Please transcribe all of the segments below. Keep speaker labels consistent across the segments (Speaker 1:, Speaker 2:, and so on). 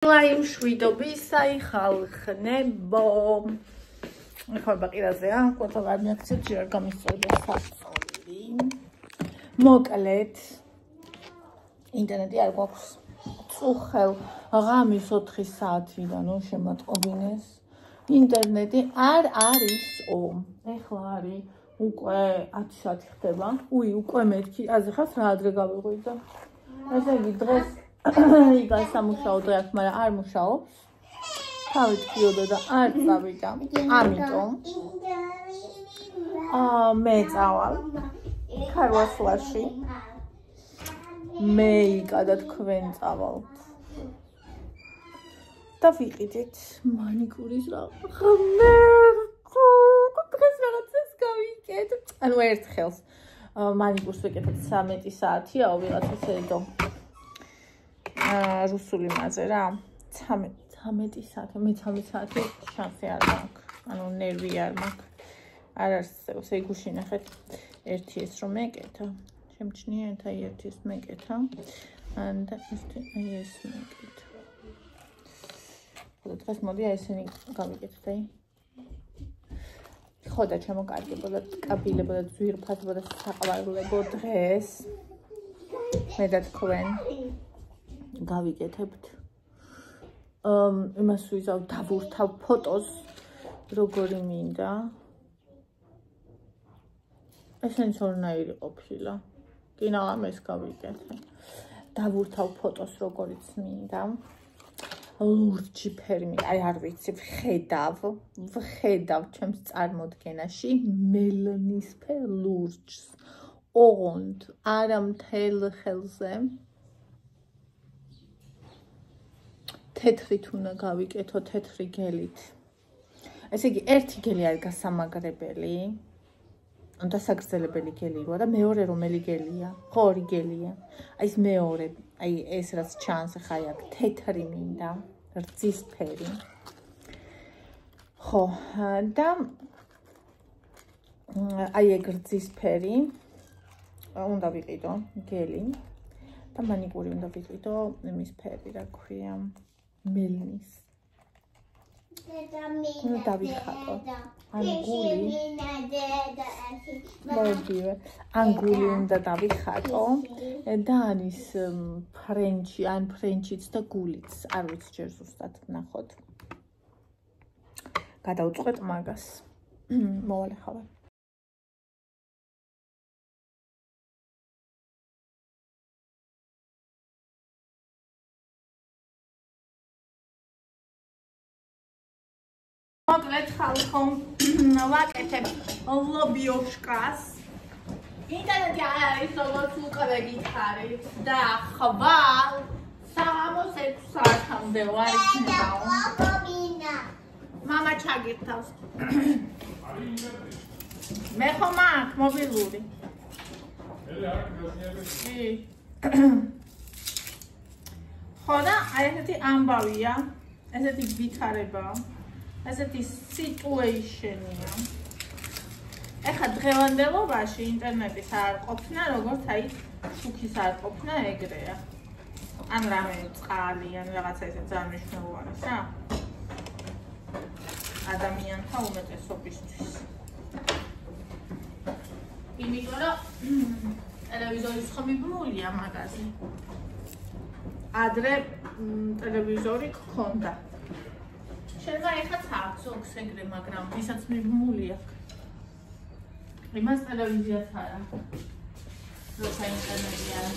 Speaker 1: Laim შვიდობისა იხალხნებო. ახლა ბაყირაზეა, ყოთა არ მიაქცევთ, ჯერ არ გამისწორდა საწოლი. მოკლედ ინტერნეტი არ გვაქვს. წუხელ ღამის 4 საათიდან შემატყობინეს. ინტერნეტი არ არისო. ახლა არის უკვე 10 საათი ხდება. უკვე მეთქი, აზე ხავს რა ადრე გავიღვიძა. ესე იგი დღეს იგან სამუშაო დღე აქვს, მაგრამ არ მუშაობს. თავით ქიოდა და არ წავიდა. ამიტომ მე წავალ ქარვასლაში. მე იკა და თქვენ წავალთ. და ვიყიდეთ მანიკურის რა ღმერთო, დღეს რაღაცას გავიკეთე. ანუ ერთხელს მანიკურს ვეკეთებ 13 საათიაო ვიღაცას ედო. რუსული მაზე რა 13 საათი მე 13 საათი შანსი არ მაქვს ანუ ნერვი არ მაქვს არ არსებობს ეგ უშინახეთ ერთი ეს რომ მეკეთა შემჩნიეთ აი ერთი ეს მეკეთა და ეს მეკეთა და დღეს მოდი აი ესენი გავიკეთეთ აი ხო და ჩამოკარგებოდა კაბილებოდა ძვირფასებოდა საყვარლებო დღეს მე და თქვენ გავიკეთებთ იმას ვიზავ დავურთავ ფოტოს როგორი მინდა ესენი ორნაირი ყოფილა კინა ამას გავიკეთე დავურთავ ფოტოს როგორიც მინდა ლურჯი ფერი აი არ ვიცი ვხედავ ჩემს წარმოდგენაში მელნისფერ ლურჯს ოღონდ არა მთელ ხელზე თეთრით უნდა გავიკეთო თეთრი გელით. ესე იგი ერთი გელი არის გასამაგრებელი. და საგრძელებელი გელი როა და მეორე რომელი გელია? ხო, ორი გელია. აი ეს მეორე, აი ეს რაც ჩანს ხა აქ თეთრი მინდა, რძისფერი. ხო, და აი ეგ რძისფერი უნდა ვიყიდო გელი და მანიკური უნდა ვიყიდო იმის ფერი რა ქვია. მელნის დავიხატო ანგული უნდა დავიხატო და ანის ფრენჩი ან ფრენჩიც და გულიც არ ვიცი ჯერ ზუსტად ნახოთ გადავწყვეტ მაგას მოვალე ხავარ მოკლედ ხალხო ვაკეთებ ლობიოშკას ინტერნეტი არ არის როგორც უკვე გითხარით და ხვალ 6 საათამდე ვარ იქნებაო მამა ჩაგირთავს მე ხომ აქ მობილური ხო და აი ესეთი ამბავია ესეთი გითხარებაა ესეთი სიტუეიშენია. ეხლა დღევანდელობაში ინტერნეტის არ ყოფნა, როგორც აი შუქის არ ყოფნა ეგრეა. ან რამე წყალი, ან რაღაცა ესე ძალიან მნიშვნელოვანია რა. ადამიანთა უმეტესობისთვის. იმიტომ რომ ტელევიზორის ხმიბმულია მაგაზე. ადრე ტელევიზორი გქონდა. შეიძლება ეხაც აქვს ოქს ეგრე, მაგრამ ვისაც მიბმული აქვს. იმას ტელევიზიაც არა. როცა ინტერნეტი არა.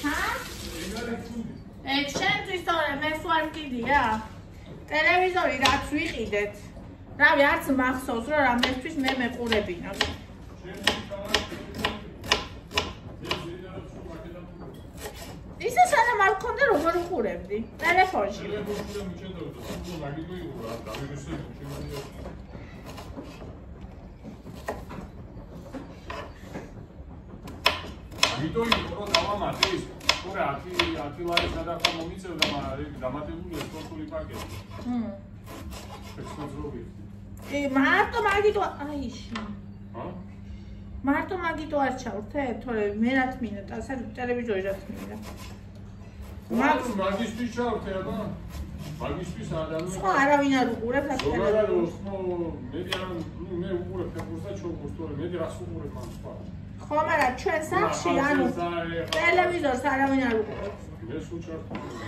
Speaker 1: ჰა? ეგ შენთვის თორე მე სულ მკიდია. ტელევიზორი რაც ვიყიდეთ. რავი, არც მახსოვს რომ რამესთვის მე მეყურებინოს. ისე სანამ არ გქონდა როგორ ვყურებდი ტელეფონში
Speaker 2: ვიტოი რო დავამატეს თორე 10 ლარი სადახა მომიწევდა დამატებულია სპორტული პაკეტი ექსკლუზიური
Speaker 1: მარტო მაგითო აიში
Speaker 2: ჰა
Speaker 1: მარტო მაგიტო არ ჩავრთე, თორე მე რა თმინდა, ასე ტელევიზორი რა თმინდა.
Speaker 2: მაგისტრის ჩავრთე აბა. მაგისტრის ადამიანი.
Speaker 1: სხვა არავინ არ უყურებს აქ ტელევიზორს.
Speaker 2: მე უყურებ ფეხბურთს და ჩოგბურთს, თორე მე რას უყურებ ამ სხვა.
Speaker 1: ხო, მაგრამ ჩვენ სახში ანუ ტელევიზორს არავინ არ უყურებს.
Speaker 2: მე სულ ჩავთვლი.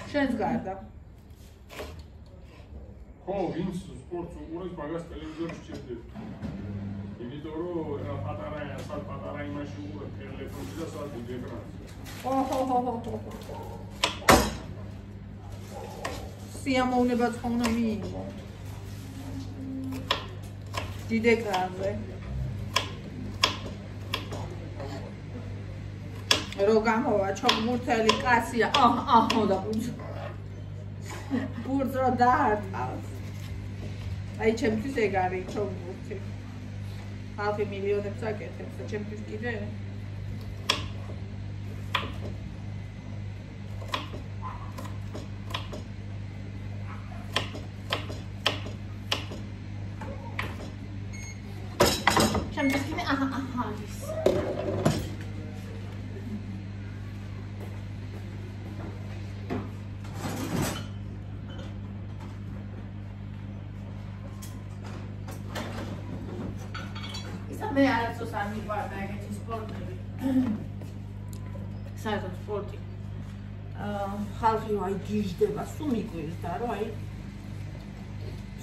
Speaker 1: ჩვენს გარდა.
Speaker 2: ხო, ვინც სპორტს უყურებს, მაგას ტელევიზორში სჭირდება. იმიტომ რომ რა პატარა იმაში უყურებ ტელეფონში და სად ეკრანზე.
Speaker 1: ხო. სიამოვნებაც ხომ უნდა მიიღო. დიდ ეკრანზე. რო გამოვა ჩოგბურთელი კაცია. და ბურთს რო დაარტყავს. აი ჩემთვის ეგ არის ჩოგბურთი. ხალხი მილიონებს აკეთებს და ჩემთვის კიდე ჩემთვის კიდე ის მე არასდროს არ მიყვარდა ეგეთი სპორტები. საერთოდ სპორტი. ხალხი აი გიჟდება, სულ მიგვირს და რომ აი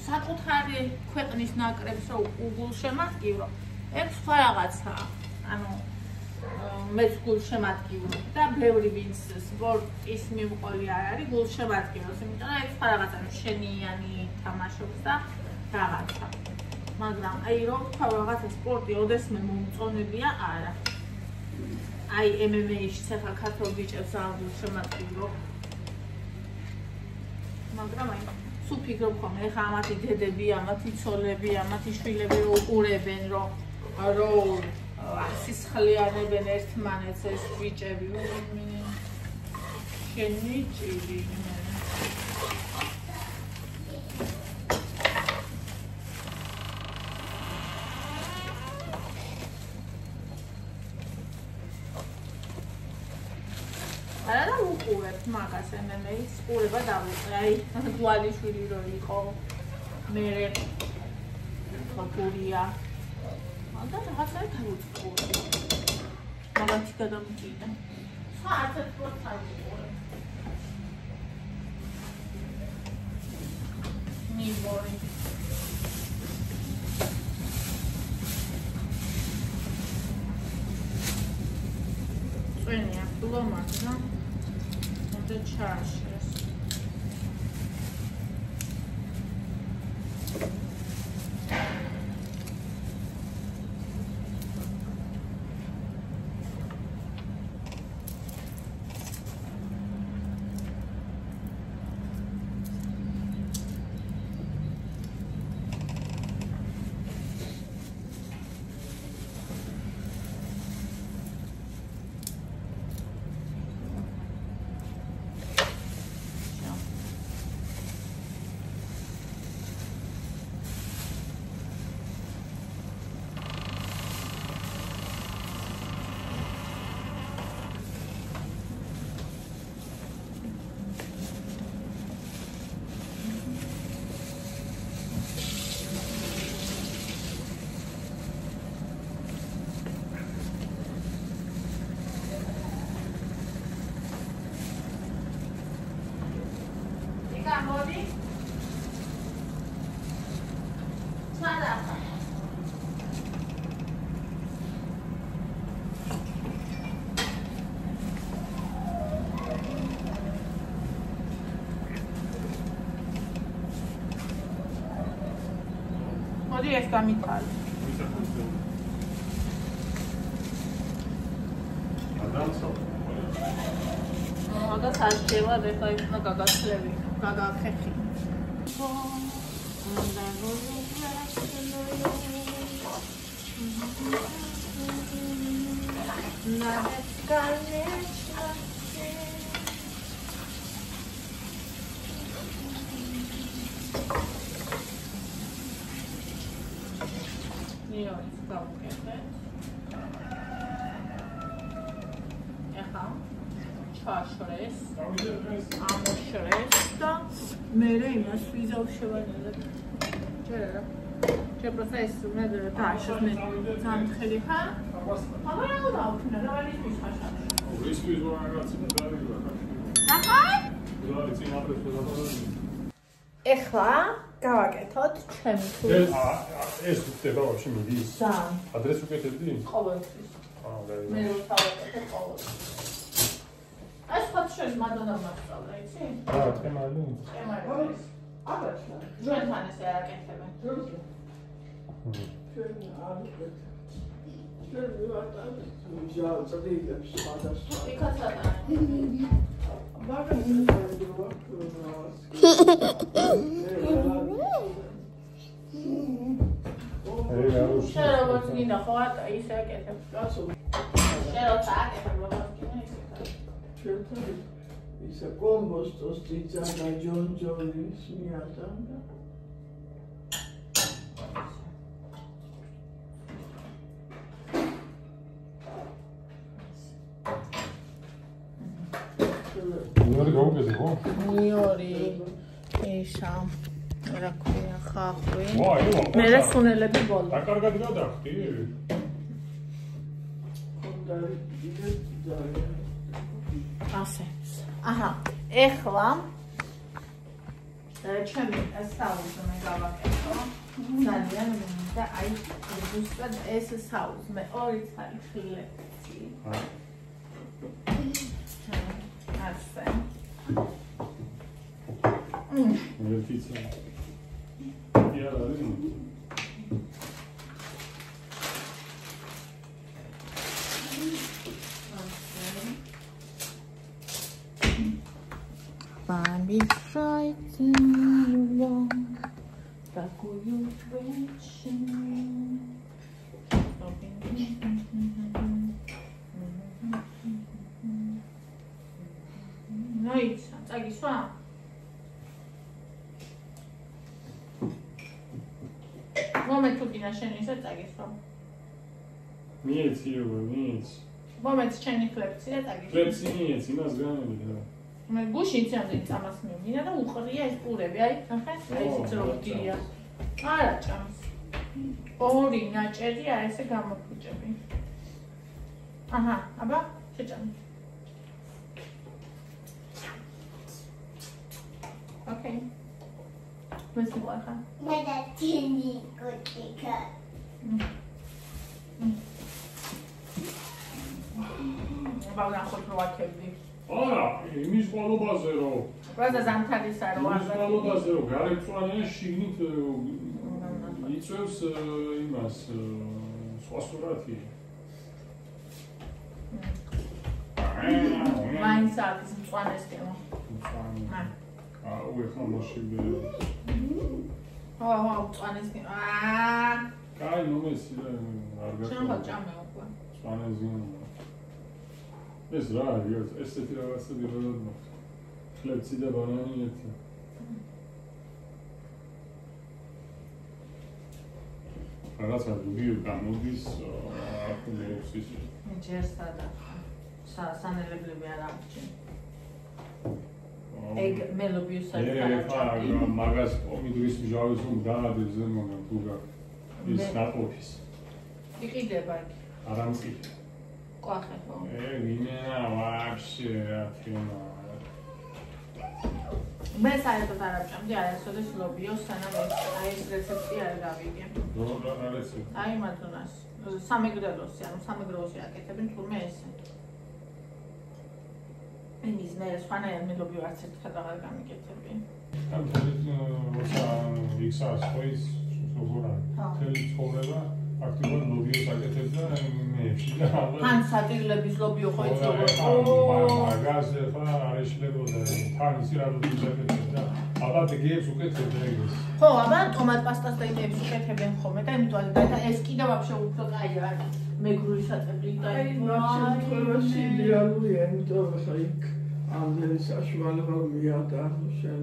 Speaker 1: საკუთარი ქვეყნის ნაკრებს რო უგულშემატკივრო, ეგ სხვა რაღაცაა. ანუ მეც გულშემატკივრობ და ბევრი ვინც სპორტის მივყოლი არ არის გულშემატკივრობს, იმიტომ რომ ეგ სხვა რაღაცაა, შენიანი თამაშობს და რაღაცა. მაგრამ აი რომ თქვა რაღაცა სპორტი ოდესმე მომწონებია არა. აი MMA-ში ახლა ქართულ ბიჭებს აღულ შემატკივრო. მაგრამ აი სულ ფიქრობ ხოლმე ხა ამათი დედები, ამათი ცოლები, ამათი შვილები რო უყურებენ რომ სისხლიანებენ ერთმანეთს ეს ბიჭები. შენი ჭირი არა უყურებ მაგას MMA-ს ყურება დავუყრე აი გვალიშვილი რო იყო მე ხალხურია მაგრამ რაღაცა თავუწყურე მაგათი გადამჭიდა საერთოდ სპორტს არ უყურებ მიბორი წვენია ფლომაცა the charges. Body. Sada. Body está mitad. და საჭიროა ეხლა იქნა გაგაცლები, გაგახეხი. ნიო, გავუკეთე. ჩაშრეს, ამოშრეს და მე იმას ვიზავ შევანელებ. ჯერა. Че просто есть надо сейчас мне замთხელი ხა? აბა რა დავთნა და ვარის მისხაშა.
Speaker 2: რისთვის ვარაგაცი დაივა.
Speaker 1: ახლა?
Speaker 2: ზარი წინ აპრესო დაბადები.
Speaker 1: ეხლა გავაკეთოთ ჩემი თულის.
Speaker 2: ეს ხდება ვაფშე მიდის.
Speaker 1: და
Speaker 2: ადრესს უკეთებდი?
Speaker 1: ყოველთვის.
Speaker 2: დაივა.
Speaker 1: მე რო თავაკეთებ ყოველთვის. ეს ფოთშეს მადონა მასწავლა, იცი?
Speaker 2: თემალი.
Speaker 1: თემალი. აბაჩა. ჯოენთან ესე არაკეთებენ.
Speaker 3: ჩვენ არ ვიყეთ. ჩვენ ვიყავთ წადიებს სხვადასხვა.
Speaker 1: იქაცადა.
Speaker 3: მაგრამ ის
Speaker 1: შენ როგორც გინდა ხო ატა ისე აკეთებ.
Speaker 3: გასულ.
Speaker 1: შენ როგორც აკეთებ როგორც გინდა ისე.
Speaker 3: ჩვენ ისე კომბოსტოს ძიძა და ჯონჯონის მიატან და
Speaker 2: ნორი გაუგეზე ხო?
Speaker 1: ნიორი ისა რა ქვია ხახვი
Speaker 2: ვაი,
Speaker 1: მე რა სუნელები ბოლო
Speaker 2: და კარგად გადახტი?
Speaker 3: კონდა იდეა
Speaker 1: ასე აჰა ეხლა ჩემი საუზი მე გავაკეთო ძალიან მინდა აი ზუსტად ეს საუზი მე ორი წელი ხილეცი ასე
Speaker 2: ვერტიცა იარა Find it frightened along такую вечернюю. Ну и что? Так и что? Moment tu din așa nu se tagi что?
Speaker 4: მიეციო, მიეცი.
Speaker 1: Moment cheni flepsi და tagi.
Speaker 4: ფლექსი მიეცი, მას განები და.
Speaker 1: მე გუში იცამდე წამას მივინა და უყრია ეს პურები, აი, ნახე, აი ეს როდია. არა ჭამს. ორი ნაჭერია ესე გამოფუჭები. აჰა, აბა, შეჭამი. Okay. Where's the water?
Speaker 5: With a teeny cookie cut.
Speaker 1: About that whole project.
Speaker 2: არა, იმის ყოლობაზე რომ
Speaker 1: Просто ზამთარისა რო
Speaker 2: იმის ყოლობაზე რომ გარემწვანეა შიგნით იწევს იმას სხვა სურათი.
Speaker 1: მაინც არის მწვანეს თემა.
Speaker 2: ეხლა მოშიბე.
Speaker 1: ხო, მწვანეს თემა.
Speaker 2: კაი, ნომესი რა არ გაკეთე.
Speaker 1: შენ ხო ჭამე უკვე.
Speaker 2: მწვანეზია. ეს რა არის? ესეთი რაღაცები რა მოხდა? ხლებცი და ბანანი ერთი. რაღაცა დუბიო გამოდის აკუმულებს ის.
Speaker 1: ჯერ სადა. სანელებლები არ აღჭენ. ეგ მელობიუს
Speaker 2: საერთოდ მაგას პომიდორის მჟავის რომ დაადეს ზემოდან თუ ის ნაყოფის.
Speaker 1: იყიდება იქ.
Speaker 2: არ ამწყია.
Speaker 1: ყვახე ხო?
Speaker 2: ვინენა ვაფშე რა თემა.
Speaker 1: მე საერთოდ არ აღჭამდი არასოდეს ლობიოს სანამ ეს რეცეპტი არ გავიგე.
Speaker 2: რა რეცეპტი?
Speaker 1: აი მათონას. სამეგრელოსი, ანუ სამეგრელოსი აკეთებენ თურმე ესე. იმის მე სხვანაირად მელობიო არც ერთხელ აღარ გამიკეთებდი.
Speaker 2: ამ თორე იქსას ხოის როგორ არის? თელი ცხოვრება აქტიურად ლობიოს აკეთებდა მეებში და
Speaker 1: ან სატირლების ლობიო ხო იცოდა?
Speaker 2: მაგაზე ხა არ ეშლებოდა თან ისი რა ლობიოს აკეთებდა. აბა დეგებს უკეთებდა ეგეს.
Speaker 1: ხო, აბა ტომატ პასტას და იდეებს უკეთებენ ხოლმე და იმიტომ და ეს კიდევ ვაფშე უფრო კაია არის. მეგრული საწებრი და
Speaker 3: აი ნაცნობაში იდეალურია, იმიტომ რომ ხა იქ ამდენი საშუალება მიადა შენ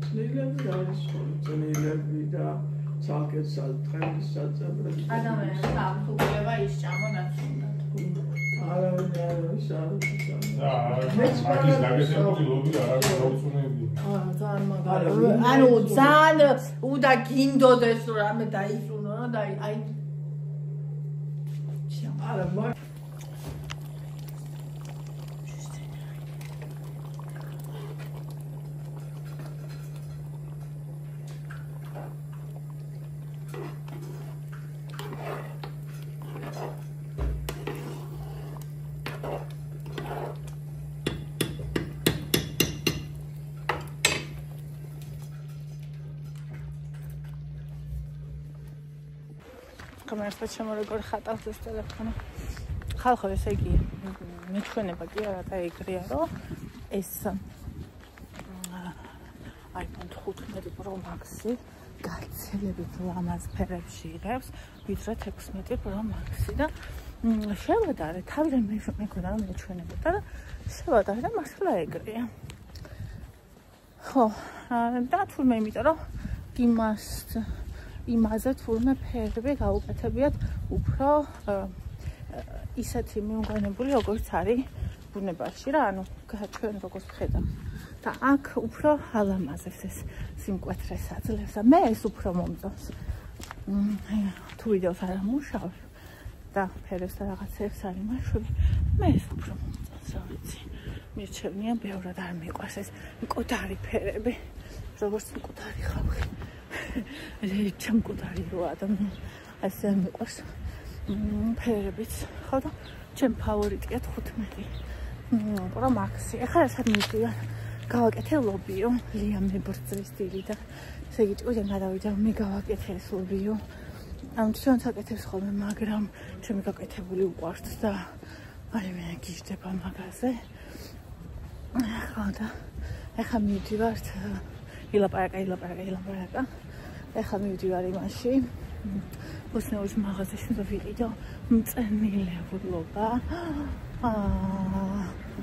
Speaker 3: წნილები არის ხო წნილები და ცალკე დღეს საწებრები
Speaker 1: ადამიანს აქვს უფლება ისჭამო რაც უნდა.
Speaker 3: არავინ არ არის
Speaker 2: და მაგის დაგესებული ლობი არავინ დაუწუნებია.
Speaker 1: ძალიან მაგარი. ანუ ძალიან უდა გინდოდეს რომ რამე დაიწუნო რა და აი
Speaker 3: არა მაგ
Speaker 1: კამერასთან შემო როგორ ხატავს ეს ტელეფონი. ხალხო ესე იგი მეჩვენება კი არა და ეგრეა რომ ეს iPhone 15 Pro Max-ი გაცილებით ლამაზ ფერებში იღებს ვიდრე 16 Pro Max-ი და შევადარე თავიდან მეკონა რომ მეჩვენებოდა და შევადარე და მართლა ეგრეა. ხო და თურმე იმიტომ რომ იმაზე თურმე ფერები გაუკეთებიათ უფრო ისეთი მიუგონებული როგორც არის ბუნებაში რა ანუ ჩვენ როგორც ვხედავ და აქ უფრო ალამაზებს ეს სიმკვეთრეს აძლევს და მე ეს უფრო მომწონს თუ ვიდეოს არ ამუშავებ და ფერებს და რაღაცებს არ იმაშვები მე ეს უფრო მომწონს რა ვიცი მირჩევნია ბევრად არ მიყვარს ეს მკვდარი ფერები როგორც მკვდარი ხალხი ჩემ მკვდარი რო ადამიანი ასე მიყვარს ფერებიც ხო და ჩემ ფავორიტია 15 Pro Max-ი ეხლა რასაც მივიდა გავაკეთე ლობიო ლია მებრძვის სტილი და ესე იგი ჭკუიდან გადავიდა მე გავაკეთე ეს ლობიო ანუ ჩვენც აკეთებს ხოლმე მაგრამ ჩემი გაკეთებული უყვარს და აი მე გიждდება მაგაზე ხო და ეხლა მივდივართ ილაპარაკა ეხლა მივდივარ იმაში ოსნეულის მაღაზიაში და ვიყიდო მწენილეულობა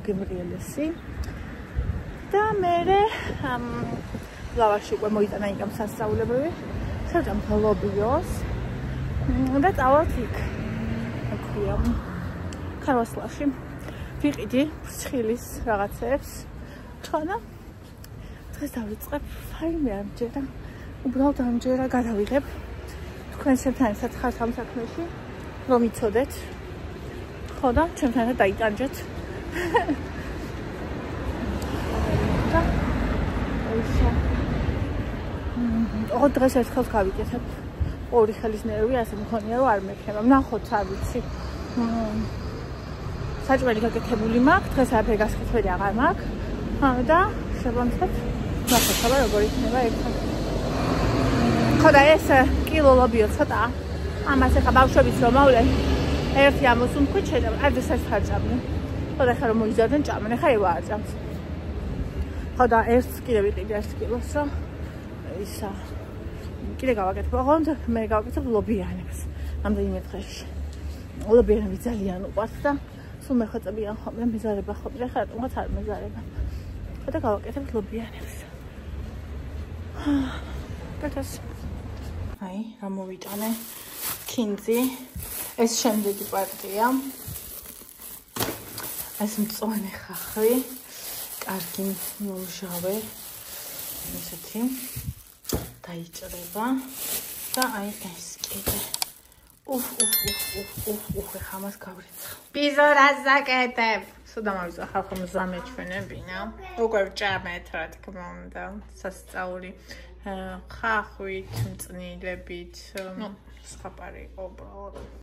Speaker 1: გემრიელესი და მერე ლავაში უკვე მოიტანა იქამ სასწაულებრივი შევჭამ ლობიოს და წავალთ იქ აქვია ქარვასლაში ვიყიდი ფრჩხილის რაღაცებს ხო და დღეს დავიწყებ ფაიმე ამჯერა უბრალოდ ამჯერა გადავიღებ თქვენ ჩემთან ერთად ხართ ამ საქმეში რომ იცოდეთ ხო და ჩემთან ერთად დაიტანჯეთ და ისა ოღონდ დღეს ერთხელს გავიკეთებ ორი ხელის ნერვი ასე მქონია რომ არ მექნება ნახოთ არ ვიცი საჭმელი გაკეთებული მაქვს დღეს არაფერი გასკეთებელი აღარ მაქვს და შევამცებ ნახოთ აბა როგორ იქნება ერთად ხო და ეს კილო ლობიო ცოტაა ამას ეხა ბავშვების რომ მავლენ ერთი ამოს უმქვით შეჭამ არც ეს არ ჭამდნენ ხო და ეხა რომ მოიზარდნენ ჭამენ ეხა ევა არ ჭამს ხო და ერთ კიდე ვიყიდე 1 კილოს რომ ისა კიდე გავაკეთებ ოღონდ მე გავაკეთებ ლობიანებს ამდენიმე დღეში ლობიანები ძალიან უყვარს და სულ მეხოწებიან ხოლმე მეზარება ხოლმე ეხა რატომღაც არ მეზარება ხო და გავაკეთებ ლობიანებს კეთეს აი რა მოვიტანე კინძი ეს შემდეგი პარტია ეს მწვანე ხახვი კარგი მომჟავე ესეთი დაიჭრება და აი ეს კიდე უფ ეხა მას გავრიცხავ ბიზორას აკეთებ სულ დამავიწყე ხალხო მზამე ჩვენებინა უკვე ვჭამეთ რა თქმა უნდა სასწაული ხახვით მწნილებით სხვა პარი იყო უბრალოდ